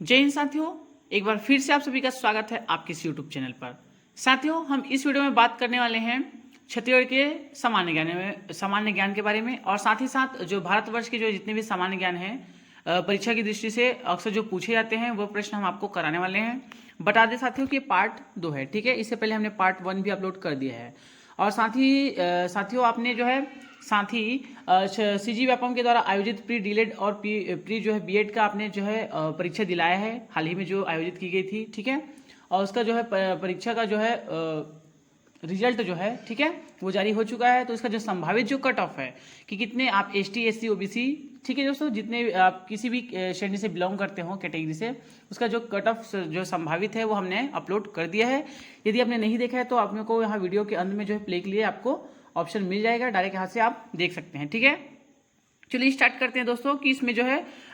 जय हिंद साथियों, एक बार फिर से आप सभी का स्वागत है आपके इस यूट्यूब चैनल पर। साथियों, हम इस वीडियो में बात करने वाले हैं छत्तीसगढ़ के सामान्य ज्ञान के बारे में, और साथ ही साथ जो भारतवर्ष के जो जितने भी सामान्य ज्ञान हैं परीक्षा की दृष्टि से अक्सर जो पूछे जाते हैं वो प्रश्न हम आपको कराने वाले हैं। बता दें साथियों कि पार्ट 2 है, ठीक है। इससे पहले हमने पार्ट 1 भी अपलोड कर दिया है। और साथ ही साथियों आपने जो है सीजी व्यापम के द्वारा आयोजित प्री डीलेड और प्री जो है बीएड का आपने जो है परीक्षा दिलाया है, हाल ही में जो आयोजित की गई थी, ठीक है। और उसका जो है परीक्षा का जो है रिजल्ट जो है, ठीक है, वो जारी हो चुका है। तो इसका जो संभावित जो कट ऑफ है कि कितने आप एसटी एससी ओबीसी, ठीक है दोस्तों, जितने आप किसी भी श्रेणी से बिलोंग करते हो कैटेगरी से, उसका जो कट ऑफ जो संभावित है वो हमने अपलोड कर दिया है। यदि आपने नहीं देखा है तो आप मेरे को यहाँ वीडियो के अंत में जो है प्ले के लिए आपको ऑप्शन मिल जाएगा, डायरेक्ट यहाँ से आप देख सकते हैं, ठीक है। चलिए स्टार्ट करते हैं दोस्तों कि इसमें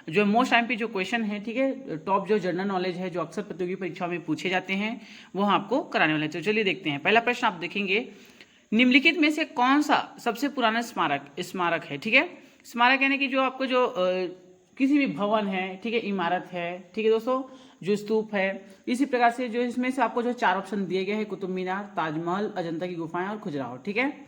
जो मोस्ट एमपी जो क्वेश्चन है, ठीक है, टॉप जो जनरल नॉलेज है जो अक्सर प्रतियोगी परीक्षाओं में पूछे जाते हैं वो हम आपको कराने वाले हैं। तो चलिए देखते हैं। पहला प्रश्न आप देखेंगे, निम्नलिखित में से कौन सा सबसे पुराना स्मारक है, ठीक है। स्मारक यानी कि जो आपको जो किसी भी भवन है, ठीक है, इमारत है, ठीक है दोस्तों, जो स्तूप है, इसी प्रकार से जो इसमें से आपको जो 4 ऑप्शन दिए गए हैं, कुतुब मीनार, ताजमहल, अजंता की गुफाएं और खजुराहो, ठीक है।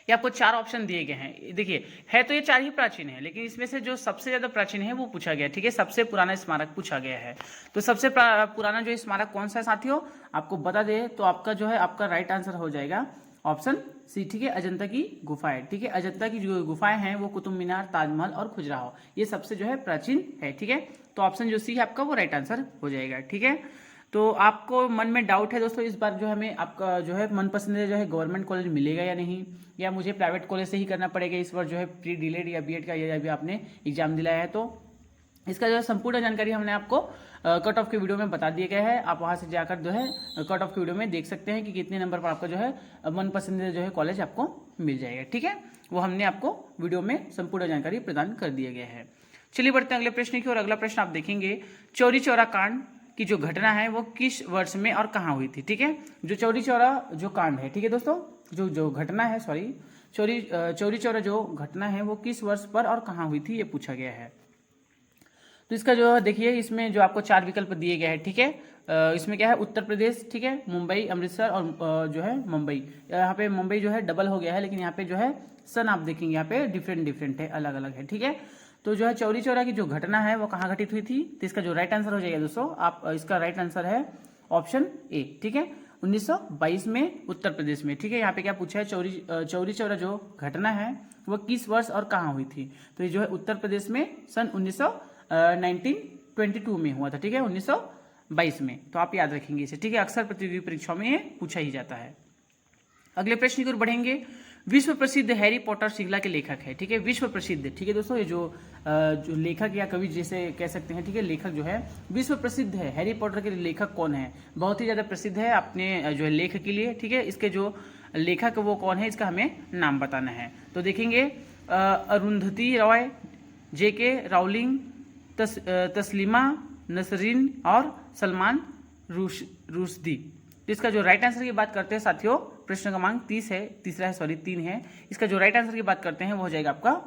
ये आपको 4 ऑप्शन दिए गए हैं। देखिए, है तो ये 4 ही प्राचीन है, लेकिन इसमें से जो सबसे ज्यादा प्राचीन है वो पूछा गया, ठीक है, सबसे पुराना स्मारक पूछा गया है। तो सबसे पुराना जो स्मारक कौन सा है साथियों, आपको बता दे तो आपका जो है आपका राइट आंसर हो जाएगा ऑप्शन सी, ठीक है, अजंता की गुफाएं, ठीक है। अजंता की जो गुफाएं हैं वो कुतुब मीनार, ताजमहल और खजुराहो, ये सबसे जो है प्राचीन है, ठीक है। तो ऑप्शन जो सी है आपका वो राइट आंसर हो जाएगा, ठीक है। तो आपको मन में डाउट है दोस्तों, इस बार जो हमें आपका जो है मनपसंद जो है गवर्नमेंट कॉलेज मिलेगा या नहीं, या मुझे प्राइवेट कॉलेज से ही करना पड़ेगा इस बार जो है प्री डीलेड या बीएड का, या अभी आपने एग्जाम दिलाया है। तो इसका जो है संपूर्ण जानकारी हमने आपको कट ऑफ के वीडियो में बता दिया गया है। आप वहां से जाकर जो है कट ऑफ के वीडियो में देख सकते हैं कि कितने नंबर पर आपका जो है मनपसंद जो है कॉलेज आपको मिल जाएगा, ठीक है। वो हमने आपको वीडियो में संपूर्ण जानकारी प्रदान कर दिया गया है। चलिए बढ़ते हैं अगले प्रश्न की ओर। अगला प्रश्न आप देखेंगे, चौरी चौरा कांड की जो घटना है वो किस वर्ष में और कहाँ हुई थी, ठीक है। जो चौरी चौरा जो कांड है, ठीक है दोस्तों, जो घटना है, चौरी चौरा जो घटना है वो किस वर्ष पर और कहाँ हुई थी, ये पूछा गया है। तो इसका जो देखिए, इसमें जो आपको 4 विकल्प दिए गए हैं, ठीक है। इसमें क्या है, उत्तर प्रदेश, ठीक है, मुंबई, अमृतसर और जो है मुंबई। यहाँ पे मुंबई जो है डबल हो गया है, लेकिन यहाँ पे जो है सन आप देखेंगे यहाँ पे डिफरेंट है, अलग अलग है, ठीक है। तो जो है चौरी चौरा की जो घटना है वो कहाँ घटित हुई थी, तो इसका जो राइट आंसर हो जाएगा दोस्तों, आप इसका राइट आंसर है ऑप्शन ए, ठीक है, 1922 में उत्तर प्रदेश में, ठीक है। यहाँ पे क्या पूछा है, चौरी चौरा जो घटना है वो किस वर्ष और कहाँ हुई थी, तो ये जो है उत्तर प्रदेश में सन 1922 में हुआ था, ठीक है, 1922 में। तो आप याद रखेंगे इसे, ठीक है, अक्सर प्रतियोगी परीक्षाओं में ये पूछा ही जाता है। अगले प्रश्न की ओर बढ़ेंगे। विश्व प्रसिद्ध हैरी पॉटर श्रृंखला के लेखक है, ठीक है, विश्व प्रसिद्ध, ठीक है दोस्तों, ये जो लेखक या कवि जैसे कह सकते हैं, ठीक है, लेखक जो है विश्व प्रसिद्ध है। हैरी पॉटर के लेखक कौन है, बहुत ही ज्यादा प्रसिद्ध है अपने जो है लेख के लिए, ठीक है। इसके जो लेखक वो कौन है, इसका हमें नाम बताना है। तो देखेंगे, अरुंधति रॉय, जेके राउलिंग, तस्लीमा नसरीन और सलमान रुश्दी। इसका जो राइट आंसर की बात करते हैं साथियों, प्रश्न क्रमांक 3 है, 3 है। इसका जो राइट आंसर की बात करते हैं वो हो जाएगा आपका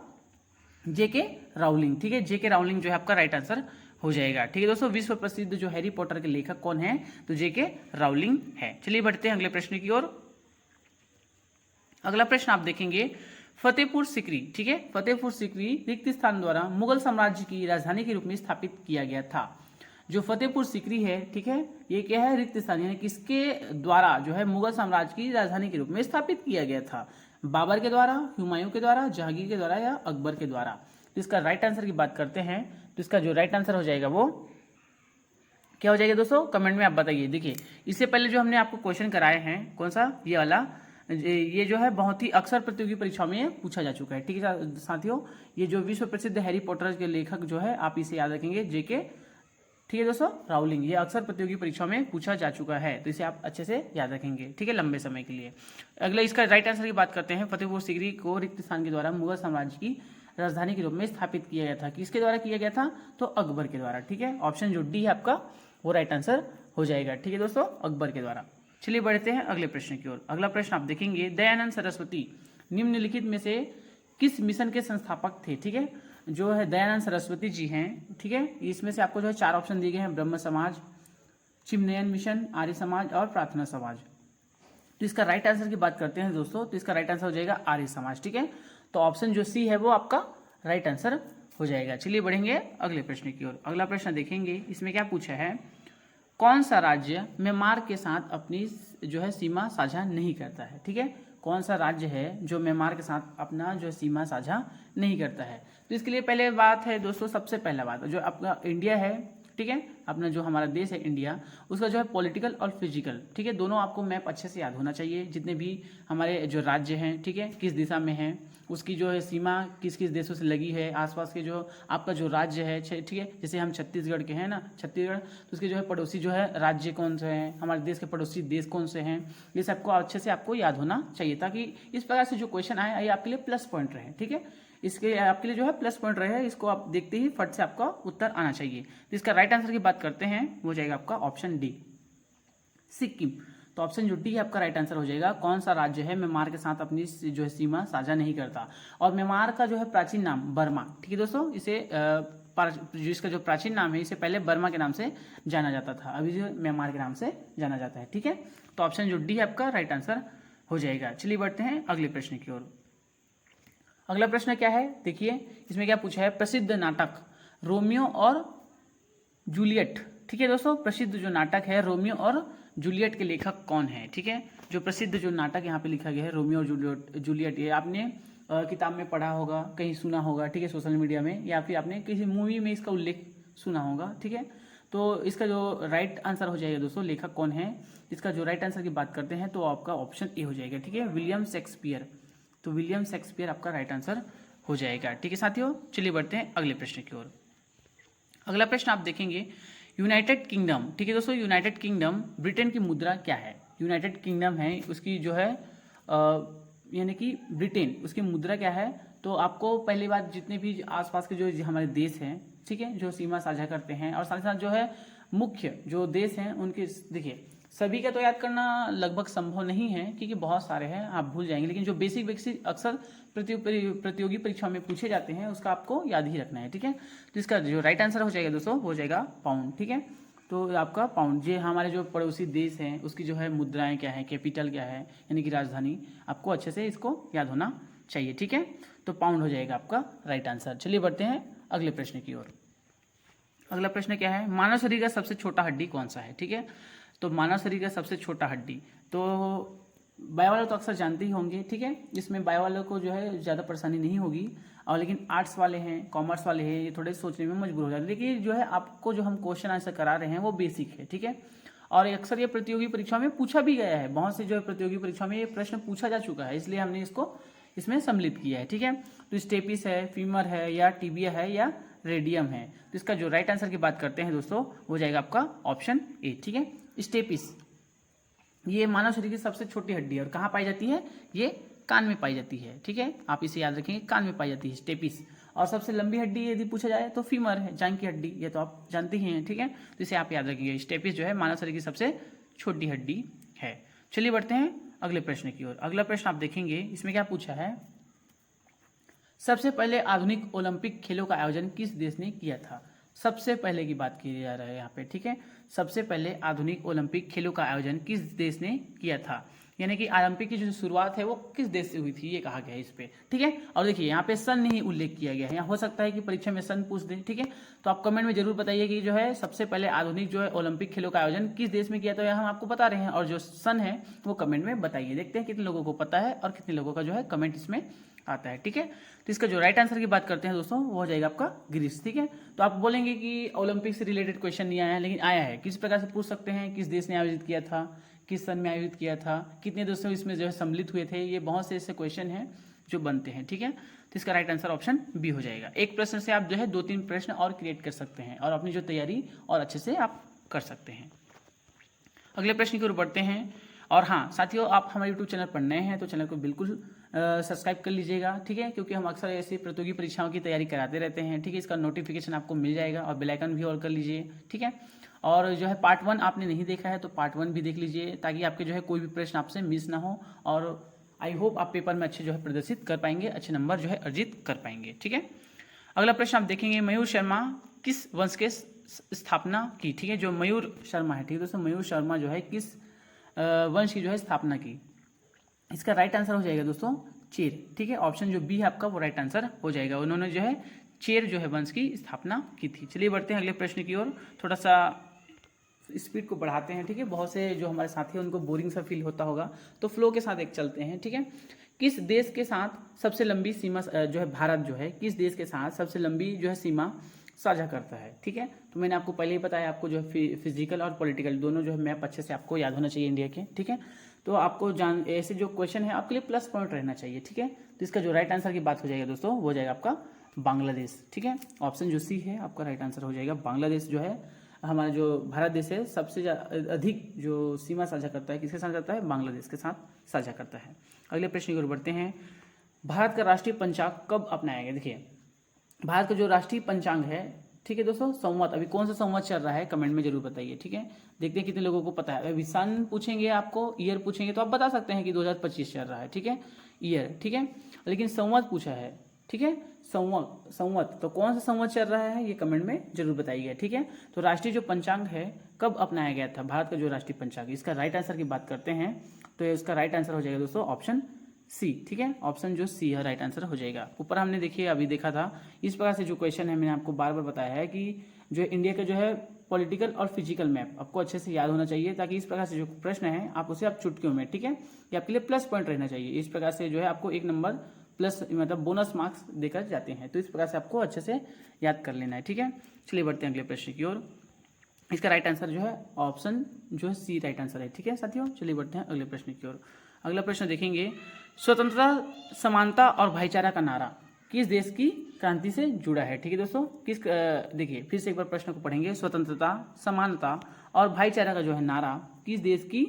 जेके राउलिंग, ठीक है, जेके राउलिंग जो है आपका राइट आंसर हो जाएगा, ठीक है दोस्तों। विश्व प्रसिद्ध जो हैरी पॉटर के लेखक कौन है, तो जेके राउलिंग है। चलिए बढ़ते हैं अगले प्रश्न की ओर। अगला प्रश्न आप देखेंगे, फतेहपुर सीकरी, ठीक है, फतेहपुर सीकरी रिक्त स्थान द्वारा मुगल साम्राज्य की राजधानी के रूप में स्थापित किया गया था। जो फतेहपुर सीकरी है, ठीक है, ये क्या है, रिक्त स्थान, यानी किसके द्वारा जो है मुगल साम्राज्य की राजधानी के रूप में स्थापित किया गया था, बाबर के द्वारा, हुमायूं के द्वारा, जहांगीर के द्वारा या अकबर के द्वारा। तो इसका राइट आंसर की बात करते हैं, तो इसका जो राइट आंसर हो जाएगा वो क्या हो जाएगा दोस्तों, कमेंट में आप बताइए। देखिए, इससे पहले जो हमने आपको क्वेश्चन कराए हैं, कौन सा, ये वाला, ये जो है बहुत ही अक्सर प्रतियोगी परीक्षाओं में पूछा जा चुका है, ठीक है साथियों। ये जो विश्व प्रसिद्ध हैरी पॉटर के लेखक जो है, आप इसे याद रखेंगे, जेके, ठीक है दोस्तों, राउलिंग, ये अक्सर प्रतियोगी परीक्षाओं में पूछा जा चुका है, तो इसे आप अच्छे से याद रखेंगे, ठीक है, लंबे समय के लिए। अगला इसका राइट आंसर की बात करते हैं, फतेहपुर सीकरी को रिक्त स्थान के द्वारा मुगल साम्राज्य की राजधानी के रूप में स्थापित किया गया था। किसके द्वारा किया गया था, तो अकबर के द्वारा, ठीक है। ऑप्शन जो डी है आपका वो राइट आंसर हो जाएगा, ठीक है दोस्तों, अकबर के द्वारा। चलिए बढ़ते हैं अगले प्रश्न की ओर। अगला प्रश्न आप देखेंगे, दयानंद सरस्वती निम्नलिखित में से किस मिशन के संस्थापक थे, ठीक है। जो है दयानंद सरस्वती जी हैं, ठीक है। इसमें से आपको जो है 4 ऑप्शन दिए गए हैं, ब्रह्म समाज, चिन्मयन मिशन, आर्य समाज और प्रार्थना समाज। तो इसका राइट आंसर की बात करते हैं दोस्तों, तो इसका राइट आंसर हो जाएगा आर्य समाज, ठीक है। तो ऑप्शन जो सी है वो आपका राइट आंसर हो जाएगा। चलिए बढ़ेंगे अगले प्रश्न की ओर। अगला प्रश्न देखेंगे, इसमें क्या पूछा है, कौन सा राज्य म्यांमार के साथ अपनी जो है सीमा साझा नहीं करता है, ठीक है। कौन सा राज्य है जो म्यांमार के साथ अपना जो सीमा साझा नहीं करता है। तो इसके लिए पहले बात है दोस्तों, सबसे पहला बात जो अपना इंडिया है, ठीक है, अपना जो हमारा देश है इंडिया, उसका जो है पॉलिटिकल और फिजिकल, ठीक है, दोनों आपको मैप अच्छे से याद होना चाहिए। जितने भी हमारे जो राज्य हैं, ठीक है, किस दिशा में हैं, उसकी जो है सीमा किस किस देशों से लगी है, आसपास के जो आपका जो राज्य है, ठीक है, जैसे हम छत्तीसगढ़ के हैं ना, छत्तीसगढ़, तो उसके जो है पड़ोसी जो है राज्य कौन से हैं, हमारे देश के पड़ोसी देश कौन से हैं, ये सबको अच्छे से आपको याद होना चाहिए, ताकि इस प्रकार से जो क्वेश्चन आए ये आपके लिए प्लस पॉइंट रहे, ठीक है। इसके आपके लिए जो है प्लस पॉइंट रहे, इसको आप देखते ही फट से आपका उत्तर आना चाहिए। तो इसका राइट आंसर की बात करते हैं, वो जाएगा आपका ऑप्शन डी, सिक्किम। तो ऑप्शन जो डी है आपका राइट आंसर हो जाएगा। कौन सा राज्य है म्यांमार के साथ अपनी जो है सीमा साझा नहीं करता। और म्यांमार का जो है प्राचीन नाम बर्मा, ठीक है दोस्तों, इसे इसका जो प्राचीन नाम है इसे पहले बर्मा के नाम से जाना जाता था, अभी जो म्यांमार के नाम से जाना जाता है, ठीक है। तो ऑप्शन जो डी है आपका राइट आंसर हो जाएगा। चलिए बढ़ते हैं अगले प्रश्न की ओर। अगला प्रश्न क्या है, देखिए इसमें क्या पूछा है, प्रसिद्ध नाटक रोमियो और जूलियट, ठीक है दोस्तों, प्रसिद्ध जो नाटक है रोमियो और जूलियट के लेखक कौन है, ठीक है। जो प्रसिद्ध जो नाटक यहाँ पे लिखा गया है रोमियो और जूलियट, ये आपने किताब में पढ़ा होगा, कहीं सुना होगा, ठीक है, सोशल मीडिया में, या फिर आपने किसी मूवी में इसका उल्लेख सुना होगा, ठीक है। तो इसका जो राइट आंसर हो जाएगा दोस्तों, लेखक कौन है, इसका जो राइट आंसर की बात करते हैं तो आपका ऑप्शन ए हो जाएगा, ठीक है, विलियम शेक्सपियर। तो विलियम शेक्सपियर आपका राइट आंसर हो जाएगा, ठीक है साथियों। चलिए बढ़ते हैं अगले प्रश्न की ओर। अगला प्रश्न आप देखेंगे, यूनाइटेड किंगडम, ठीक है दोस्तों, यूनाइटेड किंगडम ब्रिटेन की मुद्रा क्या है। यूनाइटेड किंगडम है, उसकी जो है यानी कि ब्रिटेन, उसकी मुद्रा क्या है। तो आपको पहली बात, जितने भी आसपास के जो हमारे देश हैं, ठीक है, जो सीमा साझा करते हैं, और साथ ही साथ जो है मुख्य जो देश हैं उनके, देखिए सभी का तो याद करना लगभग संभव नहीं है क्योंकि बहुत सारे हैं, आप भूल जाएंगे, लेकिन जो बेसिक अक्सर प्रतियोगी परीक्षा में पूछे जाते हैं उसका आपको याद ही रखना है, ठीक है। तो इसका जो राइट आंसर हो जाएगा दोस्तों, हो जाएगा पाउंड, ठीक है। तो आपका पाउंड, ये हमारे जो पड़ोसी देश हैं उसकी जो है मुद्राएं क्या है, कैपिटल क्या है, यानी कि राजधानी, आपको अच्छे से इसको याद होना चाहिए, ठीक है। तो पाउंड हो जाएगा आपका राइट आंसर। चलिए बढ़ते हैं अगले प्रश्न की ओर। अगला प्रश्न क्या है, मानव शरीर का सबसे छोटा हड्डी कौन सा है, ठीक है। तो मानव शरीर का सबसे छोटा हड्डी, तो बायो वाले तो अक्सर जानते ही होंगे, ठीक है, इसमें बायो वालों को जो है ज़्यादा परेशानी नहीं होगी, और लेकिन आर्ट्स वाले हैं, कॉमर्स वाले हैं, ये थोड़े सोचने में मजबूर हो जाते हैं। लेकिन जो है आपको जो हम क्वेश्चन आंसर करा रहे हैं वो बेसिक है, ठीक है, और अक्सर ये प्रतियोगी परीक्षा में पूछा भी गया है, बहुत से जो है प्रतियोगी परीक्षा में ये प्रश्न पूछा जा चुका है, इसलिए हमने इसको इसमें सम्मिलित किया है, ठीक है। तो स्टेपिस है, फीमर है, या टिबिया है, या रेडियम है। तो इसका जो राइट आंसर की बात करते हैं दोस्तों, हो जाएगा आपका ऑप्शन ए, ठीक है। स्टेपिस ये मानव शरीर की सबसे छोटी हड्डी है, और कहाँ पाई जाती है, ये कान में पाई जाती है, ठीक है, आप इसे याद रखेंगे, कान में पाई जाती है स्टेपिस। और सबसे लंबी हड्डी यदि पूछा जाए तो फीमर है, जांघ की हड्डी, ये तो आप जानते ही हैं, ठीक है। तो इसे आप याद रखिएगा, स्टेपिस जो है मानव शरीर की सबसे छोटी हड्डी है। चलिए बढ़ते हैं अगले प्रश्न की ओर। अगला प्रश्न आप देखेंगे, इसमें क्या पूछा है, सबसे पहले आधुनिक ओलंपिक खेलों का आयोजन किस देश ने किया था। सबसे पहले की बात की जा रहा है यहाँ पे, ठीक है, सबसे पहले आधुनिक ओलंपिक खेलों का आयोजन किस देश ने किया था, यानी कि ओलंपिक की जो शुरुआत है वो किस देश से हुई थी, ये कहा गया है इस पे, ठीक है। और देखिए यहाँ पे सन नहीं उल्लेख किया गया है, यहाँ हो सकता है कि परीक्षा में सन पूछ दे, ठीक है। तो आप कमेंट में जरूर बताइए कि जो है सबसे पहले आधुनिक जो है ओलंपिक खेलों का आयोजन किस देश में किया था, हम आपको बता रहे हैं, और जो सन है वो कमेंट में बताइए, देखते हैं कितने लोगों को पता है और कितने लोगों का जो है कमेंट इसमें आता है, ठीक है। तो इसका जो राइट आंसर की बात करते हैं दोस्तों, वो हो जाएगा आपका ग्रीस, ठीक है। तो आप बोलेंगे कि ओलंपिक से रिलेटेड क्वेश्चन नहीं आया है, लेकिन आया है, किस प्रकार से पूछ सकते हैं, किस देश ने आयोजित किया था, किस सन में आयोजित किया था, कितने देशों इसमें जो है सम्मिलित हुए थे, ये बहुत से ऐसे क्वेश्चन हैं जो बनते हैं, ठीक है। तो इसका राइट आंसर ऑप्शन बी हो जाएगा। एक प्रश्न से आप जो है 2-3 प्रश्न और क्रिएट कर सकते हैं और अपनी जो तैयारी और अच्छे से आप कर सकते हैं। अगले प्रश्न की ओर बढ़ते हैं। और हाँ साथियों, आप हमारे यूट्यूब चैनल पर नए हैं तो चैनल को बिल्कुल सब्सक्राइब कर लीजिएगा, ठीक है, क्योंकि हम अक्सर ऐसी प्रतियोगी परीक्षाओं की तैयारी कराते रहते हैं, ठीक है। इसका नोटिफिकेशन आपको मिल जाएगा, और बेल आइकन भी ऑन कर लीजिए, ठीक है। और जो है पार्ट 1 आपने नहीं देखा है तो पार्ट 1 भी देख लीजिए, ताकि आपके जो है कोई भी प्रश्न आपसे मिस ना हो, और आई होप आप पेपर में अच्छे जो है प्रदर्शित कर पाएंगे, अच्छे नंबर जो है अर्जित कर पाएंगे, ठीक है। अगला प्रश्न आप देखेंगे, मयूर शर्मा किस वंश के स्थापना की। ठीक है, जो मयूर शर्मा है, ठीक है दोस्तों, मयूर शर्मा जो है किस वंश की जो है स्थापना की। इसका राइट आंसर हो जाएगा दोस्तों चेर। ठीक है, ऑप्शन जो बी है आपका वो राइट आंसर हो जाएगा। उन्होंने जो है चेर जो है वंश की स्थापना की थी। चलिए बढ़ते हैं अगले प्रश्न की ओर, थोड़ा सा स्पीड को बढ़ाते हैं। ठीक है, बहुत से जो हमारे साथी हैं उनको बोरिंग सा फील होता होगा, तो फ्लो के साथ एक चलते हैं। ठीक है, किस देश के साथ सबसे लंबी सीमा जो है भारत जो है किस देश के साथ सबसे लंबी जो है सीमा साझा करता है। ठीक है, तो मैंने आपको पहले ही बताया, आपको जो है फिजिकल और पॉलिटिकल दोनों जो है मैप अच्छे से आपको याद होना चाहिए इंडिया के। ठीक है, तो आपको ऐसे जो क्वेश्चन है आपके लिए प्लस पॉइंट रहना चाहिए। ठीक है, तो इसका जो राइट आंसर की बात हो जाएगा दोस्तों वो हो जाएगा आपका बांग्लादेश। ठीक है, ऑप्शन जो सी है आपका राइट आंसर हो जाएगा। बांग्लादेश जो है हमारा जो भारत देश है सबसे अधिक जो सीमा साझा करता है, किसके साथ करता है, बांग्लादेश के साथ साझा करता है। अगले प्रश्न की ओर बढ़ते हैं, भारत का राष्ट्रीय पंचांग कब अपनाया गया। देखिए, भारत का जो राष्ट्रीय पंचांग है, ठीक है दोस्तों, संवत, अभी कौन सा संवत चल रहा है कमेंट में जरूर बताइए। ठीक है, देखते हैं कितने लोगों को पता है। अभी सन पूछेंगे आपको, ईयर पूछेंगे तो आप बता सकते हैं कि 2025 चल रहा है। ठीक है, ईयर, ठीक है, लेकिन संवत पूछा है। ठीक है, संवत तो कौन सा संवत चल रहा है ये कमेंट में जरूर बताइए। ठीक है, तो राष्ट्रीय जो पंचांग है कब अपनाया गया था, भारत का जो राष्ट्रीय पंचांग, इसका राइट आंसर की बात करते हैं तो इसका राइट आंसर हो जाएगा दोस्तों ऑप्शन सी। ठीक है, ऑप्शन जो सी है राइट आंसर हो जाएगा। ऊपर हमने देखिए अभी देखा था, इस प्रकार से जो क्वेश्चन है मैंने आपको बार बार बताया है कि जो इंडिया का जो है पॉलिटिकल और फिजिकल मैप आपको अच्छे से याद होना चाहिए, ताकि इस प्रकार से जो प्रश्न है आप उसे आप चुटकियों में, ठीक है, ये आपके लिए प्लस पॉइंट रहना चाहिए। इस प्रकार से जो है आपको 1 नंबर प्लस मतलब बोनस मार्क्स देकर जाते हैं, तो इस प्रकार से आपको अच्छे से याद कर लेना है। ठीक है, चलिए बढ़ते हैं अगले प्रश्न की ओर। इसका राइट आंसर जो है ऑप्शन जो है सी राइट आंसर है। ठीक है साथियों, चलिए बढ़ते हैं अगले प्रश्न की ओर। अगला प्रश्न देखेंगे, स्वतंत्रता, समानता और भाईचारा का नारा किस देश की क्रांति से जुड़ा है। ठीक है दोस्तों, देखिए फिर से एक बार प्रश्न को पढ़ेंगे, स्वतंत्रता, समानता और भाईचारा का जो है नारा किस देश की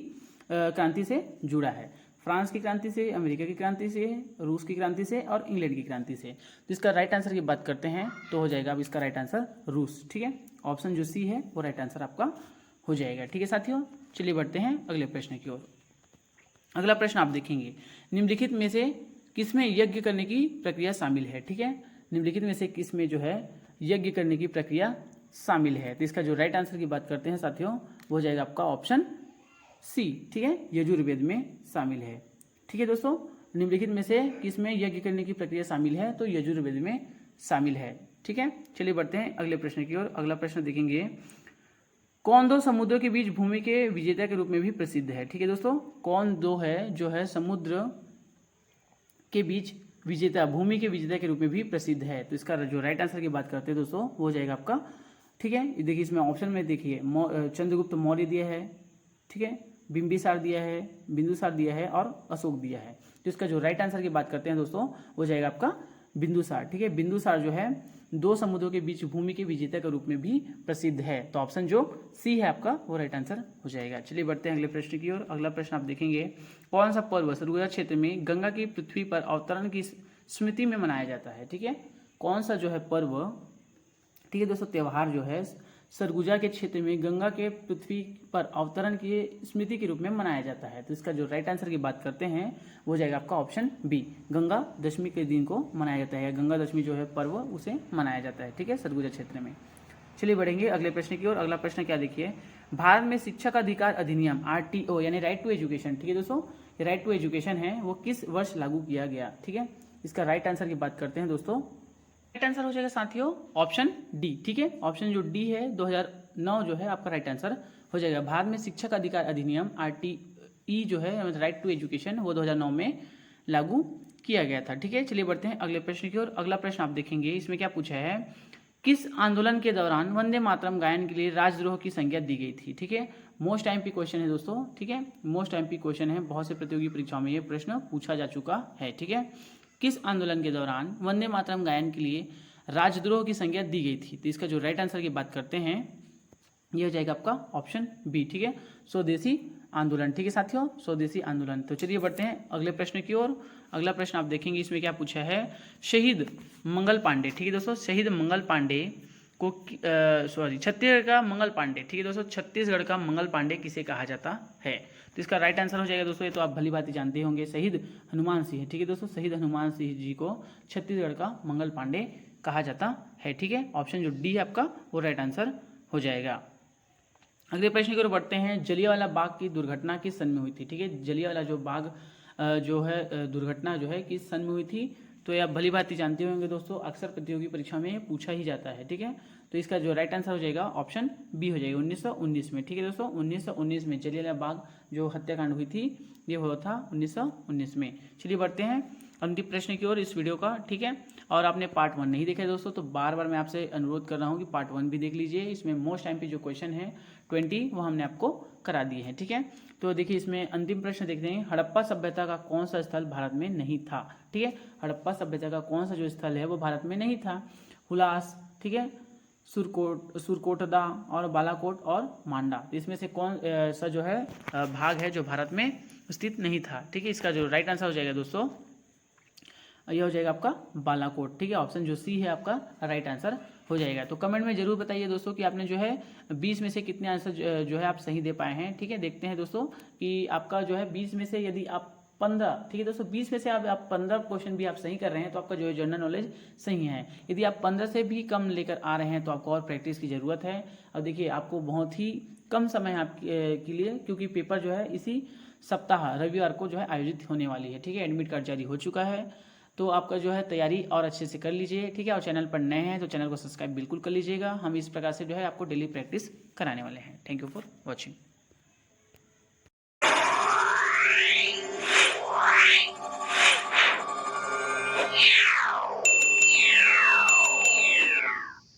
क्रांति से जुड़ा है। फ्रांस की क्रांति से, अमेरिका की क्रांति से, रूस की क्रांति से और इंग्लैंड की क्रांति से। तो इसका राइट आंसर की बात करते हैं तो हो जाएगा अब इसका राइट आंसर रूस। ठीक है, ऑप्शन जो सी है वो राइट आंसर आपका हो जाएगा। ठीक है साथियों, चलिए बढ़ते हैं अगले प्रश्न की ओर। अगला प्रश्न आप देखेंगे, निम्नलिखित में से किसमें यज्ञ करने की प्रक्रिया शामिल है। ठीक है, निम्नलिखित में से किसमें जो है यज्ञ करने की प्रक्रिया शामिल है। तो इसका जो राइट आंसर की बात करते हैं साथियों वो हो जाएगा आपका ऑप्शन सी। ठीक है, यजुर्वेद में शामिल है। ठीक है दोस्तों, निम्नलिखित में से किसमें यज्ञ करने की प्रक्रिया शामिल है, तो यजुर्वेद में शामिल है। ठीक है, चलिए बढ़ते हैं अगले प्रश्न की ओर। अगला प्रश्न देखेंगे, कौन दो समुद्रों के बीच भूमि के विजेता के रूप में भी प्रसिद्ध है। ठीक है दोस्तों, कौन दो है जो है समुद्र के बीच विजेता, भूमि के विजेता के रूप में भी प्रसिद्ध है। तो इसका जो राइट आंसर की बात करते हैं दोस्तों वो हो जाएगा आपका, ठीक है, देखिए इसमें ऑप्शन में देखिए चंद्रगुप्त मौर्य दिया है, ठीक है, बिंबिसार दिया है, बिंदुसार दिया है और अशोक दिया है। तो इसका जो राइट आंसर की बात करते हैं दोस्तों वो जाएगा आपका बिंदुसार। ठीक है, बिंदुसार जो है दो समुद्रों के बीच भूमि के विजेता के रूप में भी प्रसिद्ध है। तो ऑप्शन जो सी है आपका वो राइट आंसर हो जाएगा। चलिए बढ़ते हैं अगले प्रश्न की ओर। अगला प्रश्न आप देखेंगे, कौन सा पर्व सरगुजा क्षेत्र में गंगा की पृथ्वी पर अवतरण की स्मृति में मनाया जाता है। ठीक है, कौन सा जो है पर्व, ठीक है दोस्तों, त्यौहार जो है सरगुजा के क्षेत्र में गंगा के पृथ्वी पर अवतरण की स्मृति के रूप में मनाया जाता है। तो इसका जो राइट आंसर की बात करते हैं वो जाएगा आपका ऑप्शन बी, गंगा दशमी के दिन को मनाया जाता है। गंगा दशमी जो है पर्व उसे मनाया जाता है। ठीक है, सरगुजा क्षेत्र में। चलिए बढ़ेंगे अगले प्रश्न की ओर। अगला प्रश्न क्या देखिए, भारत में शिक्षा का अधिकार अधिनियम RTO यानी राइट टू एजुकेशन, ठीक है दोस्तों, ये राइट टू एजुकेशन है वो किस वर्ष लागू किया गया। ठीक है, इसका राइट आंसर की बात करते हैं दोस्तों, राइट आंसर हो जाएगा साथियों ऑप्शन डी। ठीक है, ऑप्शन जो डी है 2009 जो है आपका राइट आंसर हो जाएगा। भारत में शिक्षा का अधिकार अधिनियम RTE जो है राइट टू एजुकेशन वो 2009 में लागू किया गया था। ठीक है, चलिए बढ़ते हैं अगले प्रश्न की ओर। अगला प्रश्न आप देखेंगे, इसमें क्या पूछा है, किस आंदोलन के दौरान वंदे मातरम गायन के लिए राजद्रोह की संज्ञा दी गई थी। ठीक है, मोस्ट टाइम पी क्वेश्चन है दोस्तों। ठीक है, मोस्ट टाइम पी क्वेश्चन है, बहुत से प्रतियोगी परीक्षाओं में ये प्रश्न पूछा जा चुका है। ठीक है, किस आंदोलन के दौरान वंदे मातरम गायन के लिए राजद्रोह की संज्ञा दी गई थी। तो इसका जो राइट आंसर की बात करते हैं ये हो जाएगा आपका ऑप्शन बी। ठीक है, स्वदेशी आंदोलन। ठीक है साथियों, स्वदेशी आंदोलन। तो चलिए बढ़ते हैं अगले प्रश्न की ओर। अगला प्रश्न आप देखेंगे, इसमें क्या पूछा है, शहीद मंगल पांडे, ठीक है दोस्तों, शहीद मंगल पांडे को छत्तीसगढ़ का मंगल पांडे, ठीक है दोस्तों, छत्तीसगढ़ का मंगल पांडे किसे कहा जाता है। तो इसका राइट आंसर हो जाएगा दोस्तों, ये तो आप भली भांति जानते ही होंगे, शहीद हनुमान सिंह। ठीक है दोस्तों, शहीद हनुमान सिंह जी को छत्तीसगढ़ का मंगल पांडे कहा जाता है। ठीक है, ऑप्शन जो डी है आपका वो राइट आंसर हो जाएगा। अगले प्रश्न की ओर बढ़ते हैं। जलियांवाला बाग की दुर्घटना किस सन में हुई थी? ठीक है, जलियांवाला जो बाग जो है दुर्घटना जो है किस सन में हुई थी? तो ये आप भली भांति जानते होंगे दोस्तों, अक्सर प्रतियोगी परीक्षा में पूछा ही जाता है। ठीक है, तो इसका जो राइट आंसर हो जाएगा ऑप्शन बी हो जाएगा 1919 में। ठीक है दोस्तों, 1919 में जलियांवाला बाग जो हत्याकांड हुई थी ये हुआ था 1919 में। चलिए बढ़ते हैं अंतिम प्रश्न की ओर इस वीडियो का। ठीक है, और आपने पार्ट 1 नहीं देखा है दोस्तों, तो बार बार मैं आपसे अनुरोध कर रहा हूँ कि पार्ट 1 भी देख लीजिए। इसमें मोस्ट टाइम पे जो क्वेश्चन है 20 वो हमने आपको करा दिए हैं। ठीक है, तो देखिए इसमें अंतिम प्रश्न देखते हैं। हड़प्पा सभ्यता का कौन सा स्थल भारत में नहीं था? ठीक है, हड़प्पा सभ्यता का कौन सा जो स्थल है वो भारत में नहीं था? हुलास, ठीक है, सुरकोटदा और बालाकोट और मांडा। तो इसमें से कौन सा जो है भाग है जो भारत में स्थित नहीं था? ठीक है, इसका जो राइट आंसर हो जाएगा दोस्तों यह हो जाएगा आपका बालाकोट। ठीक है, ऑप्शन जो सी है आपका राइट आंसर हो जाएगा। तो कमेंट में जरूर बताइए दोस्तों कि आपने जो है 20 में से कितने आंसर जो है आप सही दे पाए हैं। ठीक है, देखते हैं दोस्तों कि आपका जो है 20 में से यदि आप 15, ठीक है दोस्तों, 20 में से आप 15 क्वेश्चन भी आप सही कर रहे हैं तो आपका जो है जनरल नॉलेज सही है। यदि आप 15 से भी कम लेकर आ रहे हैं तो आपको और प्रैक्टिस की ज़रूरत है। और देखिए आपको बहुत ही कम समय आपके लिए, क्योंकि पेपर जो है इसी सप्ताह रविवार को जो है आयोजित होने वाली है। ठीक है, एडमिट कार्ड जारी हो चुका है, तो आपका जो है तैयारी और अच्छे से कर लीजिए। ठीक है, और चैनल पर नए हैं तो चैनल को सब्सक्राइब बिल्कुल कर लीजिएगा। हम इस प्रकार से जो है आपको डेली प्रैक्टिस कराने वाले हैं। Thank you for watching.